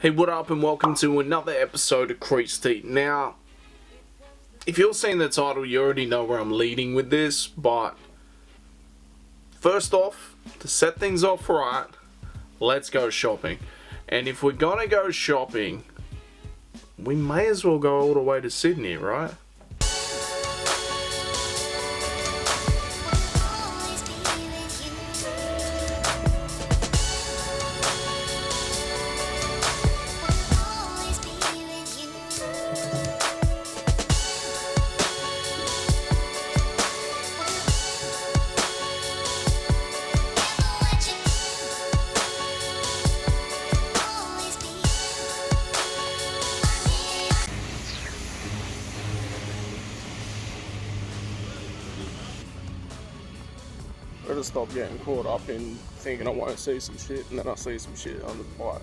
Hey, what up and welcome to another episode of Creased. Now, if you're seeing the title, you already know where I'm leading with this, but first off, to set things off right, let's go shopping. And if we're gonna go shopping, we may as well go all the way to Sydney, right? I gotta stop getting caught up in thinking I won't see some shit and then I see some shit on the bike.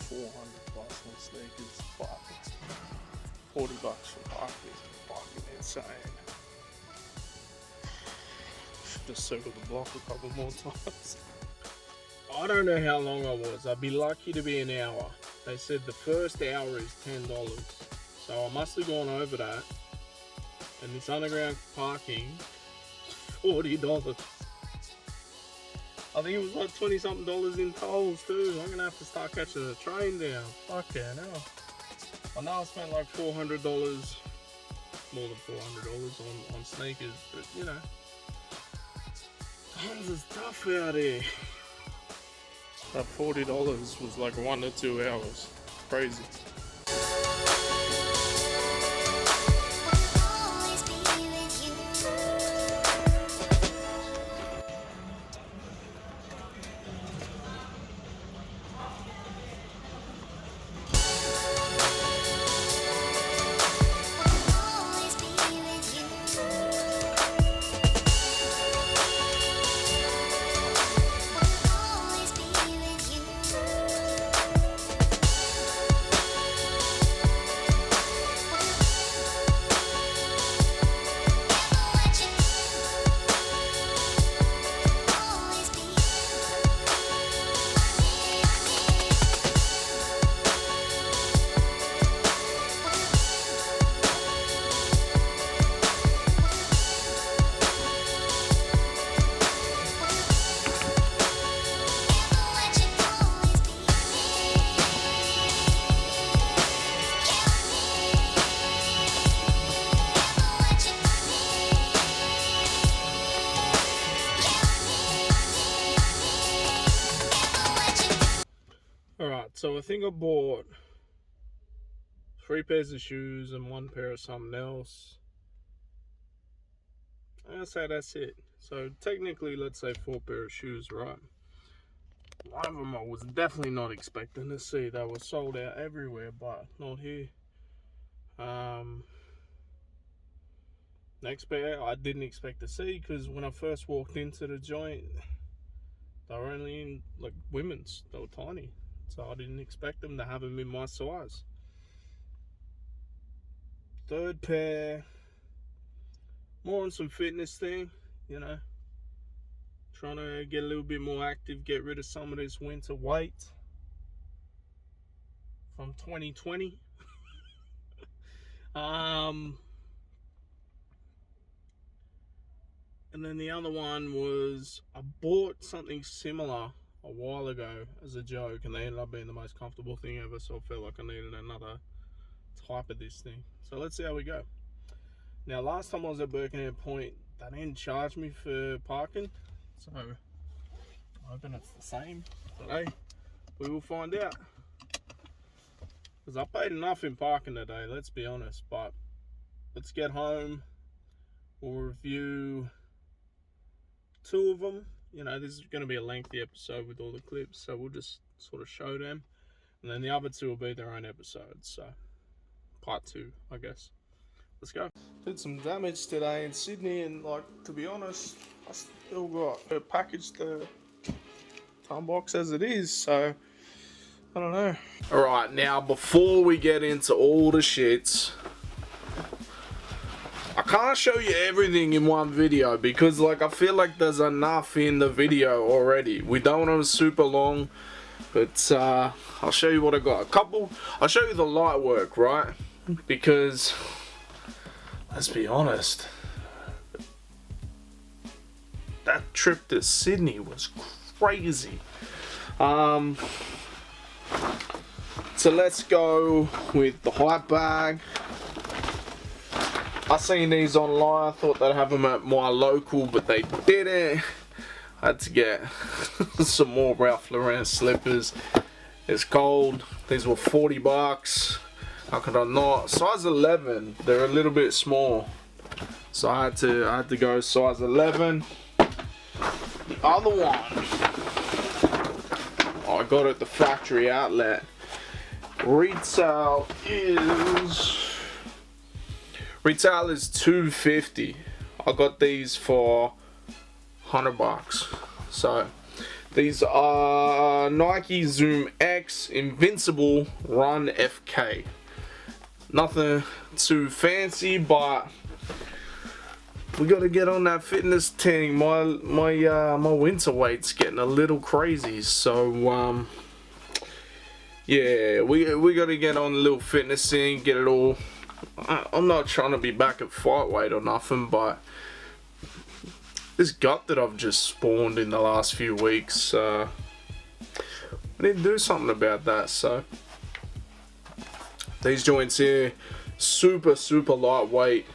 400 bucks on sneakers, but 40 bucks for parking is fucking insane. Should just circle the block a couple more times. I don't know how long I was. I'd be lucky to be an hour. They said the first hour is $10. So I must have gone over that. And this underground parking, $40. I think it was like 20 something dollars in tolls too. I'm gonna have to start catching the train down. Fucking hell. I know I spent like $400, more than $400 on sneakers, but you know, tons of stuff out here. That $40 was like 1 to 2 hours. Crazy. Alright, so I think I bought 3 pairs of shoes and 1 pair of something else. I'll say that's it. So technically, let's say 4 pair of shoes, right? One of them I was definitely not expecting to see. They were sold out everywhere, but not here. Next pair I didn't expect to see, because when I first walked into the joint, they were only in like women's. They were tiny. So I didn't expect them to have them in my size. Third pair, more on some fitness thing, you know. Trying to get a little bit more active, get rid of some of this winter weight from 2020. And then the other one was, I bought something similar a while ago as a joke, and they ended up being the most comfortable thing ever, so I felt like I needed another type of this thing. So let's see how we go. Now, last time I was at Birkenhead Point, they didn't charge me for parking, so I'm hoping it's the same today. We will find out, because I paid enough in parking today, let's be honest. But let's get home, we'll review 2 of them. You know, this is going to be a lengthy episode with all the clips, so we'll just sort of show them. And then the other 2 will be their own episodes, so part 2, I guess. Let's go. Did some damage today in Sydney, and like, to be honest, I still got a package to unbox as it is, so I don't know. Alright, now before we get into all the shits, I can't show you everything in one video, because like, I feel like there's enough in the video already. We don't want them super long, but I'll show you what I got. I'll show you the light work, right? Because let's be honest, that trip to Sydney was crazy. So let's go with the hype bag. I seen these online, I thought they'd have them at my local, but they didn't. I had to get some more Ralph Lauren slippers. It's cold. These were 40 bucks. How could I not? Size 11, they're a little bit small. So I had to go size 11. The other one, I got it at the factory outlet. Retail is $250. I got these for 100 bucks. So These are Nike Zoom X Invincible Run FK. Nothing too fancy, but we gotta get on that fitness thing. My winter weight's getting a little crazy, so yeah, we gotta get on a little fitness thing, get it all. I'm not trying to be back at fight weight or nothing, but this gut that I've just spawned in the last few weeks, I need to do something about that. So these joints here, super lightweight.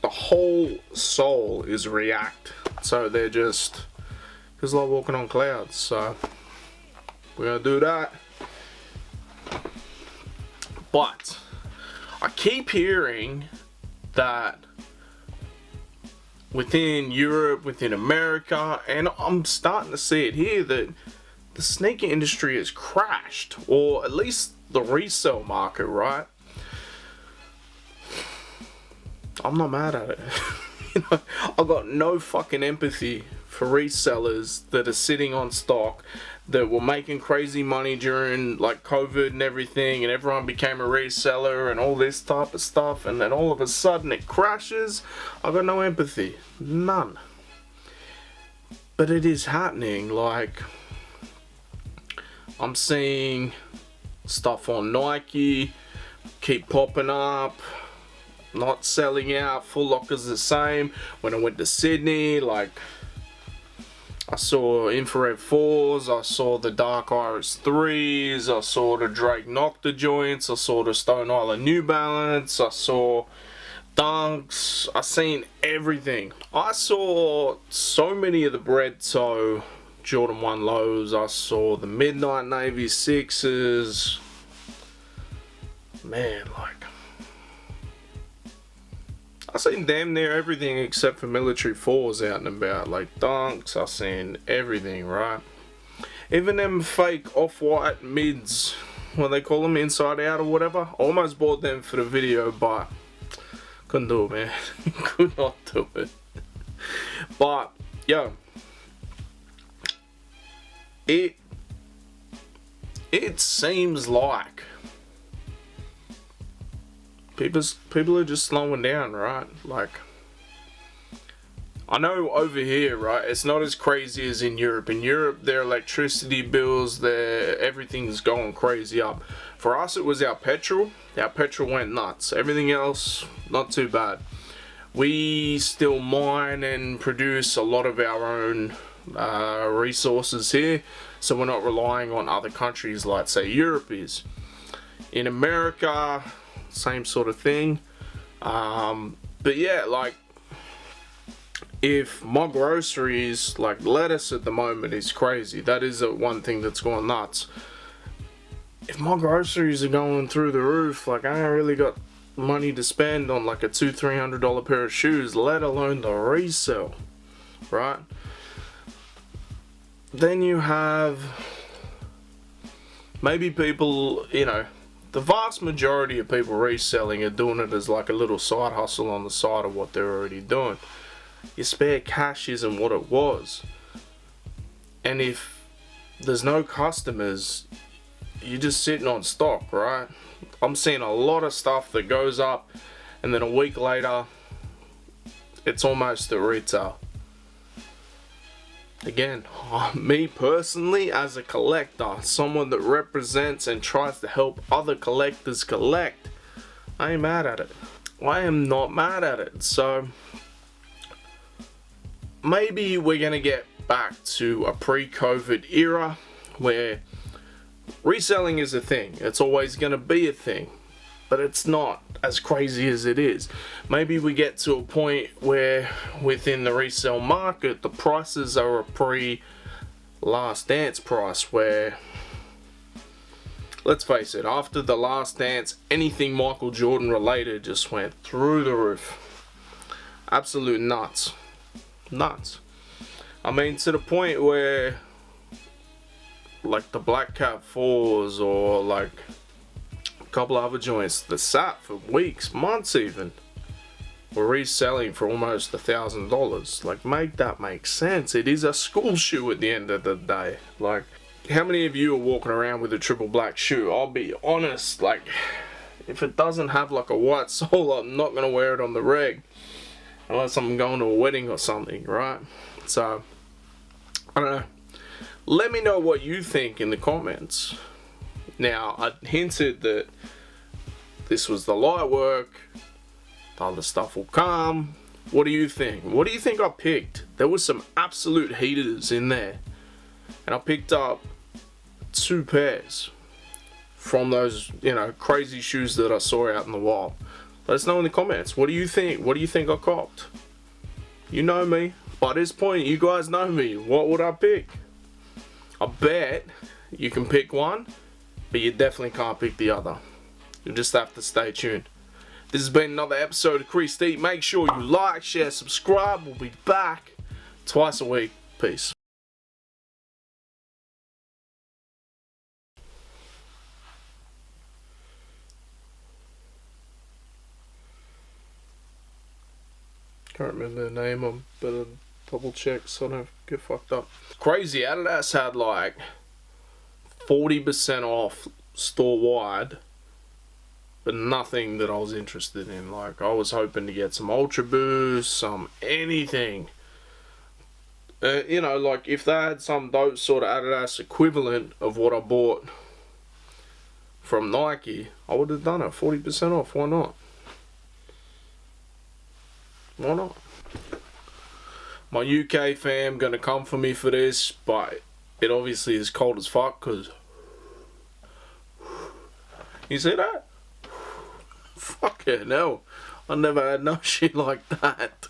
The whole sole is React, so they're just like walking on clouds. So we're gonna do that. But I keep hearing that within Europe, within America, and I'm starting to see it here, that the sneaker industry has crashed, or at least the resale market, right? I'm not mad at it. You know, I've got no fucking empathy for resellers that are sitting on stock, that were making crazy money during like COVID and everything, and everyone became a reseller and all this type of stuff, and then all of a sudden it crashes. I've got no empathy, none. But it is happening. Like, I'm seeing stuff on Nike keep popping up, not selling out. Full Locker's the same. When I went to Sydney, like, I saw Infrared 4s, I saw the Dark Iris 3s, I saw the Drake Nocta joints, I saw the Stone Island New Balance, I saw Dunks, I seen everything. I saw so many of the Bread Toe Jordan 1 lows, I saw the Midnight Navy 6s. Man, like, I've seen damn near everything except for military 4s out and about. Like Dunks, I've seen everything, right? Even them fake off-white mids, what they call them, inside out or whatever. Almost bought them for the video, but couldn't do it, man. Could not do it. But, yo, it seems like people are just slowing down, right? Like, I know over here, right, it's not as crazy as in Europe. In Europe, their electricity bills, everything's going crazy up. For us, it was our petrol. Our petrol went nuts. Everything else, not too bad. We still mine and produce a lot of our own resources here, so we're not relying on other countries like, say, Europe is. In America, same sort of thing. But yeah, like, if my groceries, like lettuce at the moment is crazy. That is one thing that's going nuts. If my groceries are going through the roof, like, I ain't really got money to spend on like a $200-300 pair of shoes, let alone the resale, right? Then you have maybe people, you know, the vast majority of people reselling are doing it as like a little side hustle on the side of what they're already doing. Your spare cash isn't what it was. And if there's no customers, you're just sitting on stock, right? I'm seeing a lot of stuff that goes up and then a week later, it's almost at retail. Again, me personally, as a collector, someone that represents and tries to help other collectors collect, I ain't mad at it. I am not mad at it. So maybe we're gonna get back to a pre-COVID era where reselling is a thing. It's always gonna be a thing, but it's not as crazy as it is. Maybe we get to a point where within the resale market, the prices are a pre-Last Dance price, where, let's face it, after the Last Dance, anything Michael Jordan related just went through the roof. Absolute nuts. Nuts. I mean, to the point where, like, the Black Cat 4s or like a couple other joints that sat for weeks, months even. were reselling for almost $1,000. Like, make that make sense. It is a school shoe at the end of the day. Like, how many of you are walking around with a triple black shoe? I'll be honest, like, if it doesn't have like a white sole, I'm not gonna wear it on the reg unless I'm going to a wedding or something, right? So I don't know. Let me know what you think in the comments. Now, I hinted that this was the light work, the other stuff will come. What do you think? What do you think I picked? There was some absolute heaters in there, and I picked up 2 pairs from those, you know, crazy shoes that I saw out in the wild. Let us know in the comments. What do you think? What do you think I copped? You know me. By this point, you guys know me. What would I pick? I bet you can pick one, but you definitely can't pick the other. You'll just have to stay tuned. This has been another episode of Creased. Make sure you like, share, subscribe. We'll be back twice a week. Peace. Can't remember the name. I'm better double check so I don't get fucked up. Crazy, Adidas had like 40% off store wide, but nothing that I was interested in. Like, I was hoping to get some Ultra Boost, some anything. You know, like if they had some dope sort of Adidas equivalent of what I bought from Nike, I would have done it. 40% off. Why not? Why not? My UK fam gonna come for me for this, but it obviously is cold as fuck, cause you see that? Fuck it, no. I never had no shit like that.